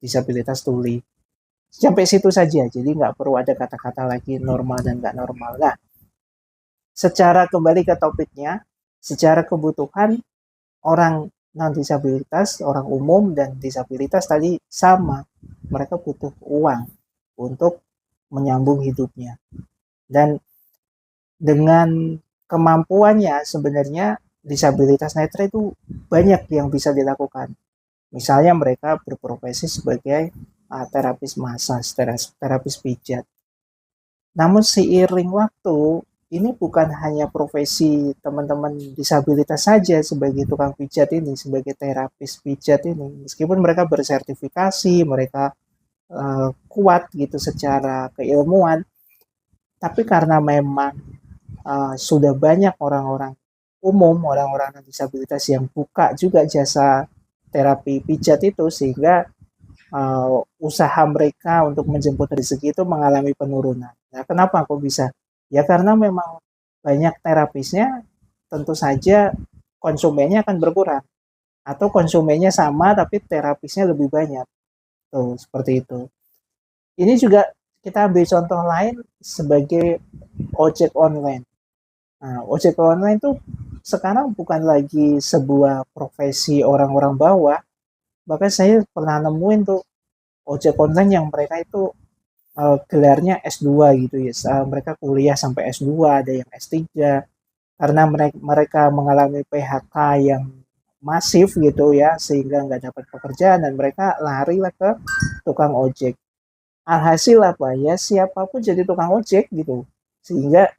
disabilitas tuli. Sampai situ saja, jadi nggak perlu ada kata-kata lagi normal dan nggak normal. Nah, secara kembali ke topiknya, secara kebutuhan orang non-disabilitas, orang umum dan disabilitas tadi sama. Mereka butuh uang untuk menyambung hidupnya. Dan dengan kemampuannya sebenarnya disabilitas netra itu banyak yang bisa dilakukan. Misalnya mereka berprofesi sebagai terapis massage, terapis pijat. Namun seiring waktu, ini bukan hanya profesi teman-teman disabilitas saja sebagai tukang pijat ini, sebagai terapis pijat ini. Meskipun mereka bersertifikasi, mereka kuat gitu secara keilmuan, tapi karena memang sudah banyak orang-orang umum, orang-orang disabilitas yang buka juga jasa terapi pijat itu, sehingga usaha mereka untuk menjemput rezeki itu mengalami penurunan. Nah, kenapa kok bisa? Ya karena memang banyak terapisnya, tentu saja konsumennya akan berkurang. Atau konsumennya sama tapi terapisnya lebih banyak. Tuh, seperti itu. Ini juga kita ambil contoh lain sebagai ojek online. Nah, ojek online itu sekarang bukan lagi sebuah profesi orang-orang bawah. Bahkan saya pernah nemuin tuh ojek online yang mereka itu gelarnya S2 gitu ya. Mereka kuliah sampai S2, ada yang S3. Karena mereka mengalami PHK yang masif gitu ya, sehingga nggak dapat pekerjaan dan mereka lari lah ke tukang ojek. Alhasil apa ya, siapapun jadi tukang ojek gitu. Sehingga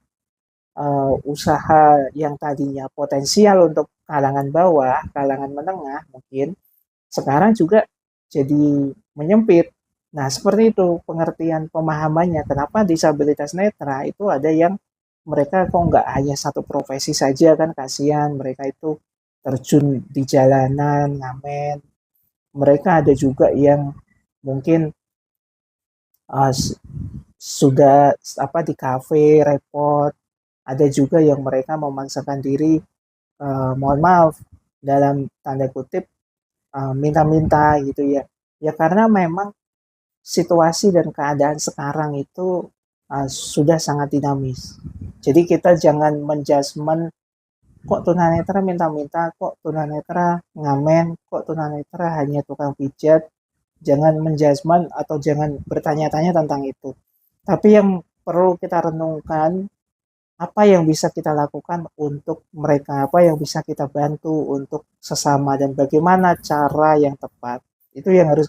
usaha yang tadinya potensial untuk kalangan bawah, kalangan menengah mungkin, sekarang juga jadi menyempit. Nah, seperti itu pengertian pemahamannya. Kenapa disabilitas netra itu ada yang mereka kok nggak hanya satu profesi saja, kan kasihan mereka itu terjun di jalanan, ngamen. Mereka ada juga yang mungkin uh, sudah apa di kafe repot. Ada juga yang mereka memaksakan diri, mohon maaf dalam tanda kutip, minta-minta gitu ya. Ya karena memang situasi dan keadaan sekarang itu sudah sangat dinamis. Jadi kita jangan menjudgment kok tunanetra minta-minta, kok tunanetra ngamen, kok tunanetra hanya tukang pijat. Jangan menjudgment atau jangan bertanya-tanya tentang itu. Tapi yang perlu kita renungkan, apa yang bisa kita lakukan untuk mereka, apa yang bisa kita bantu untuk sesama, dan bagaimana cara yang tepat. Itu yang harus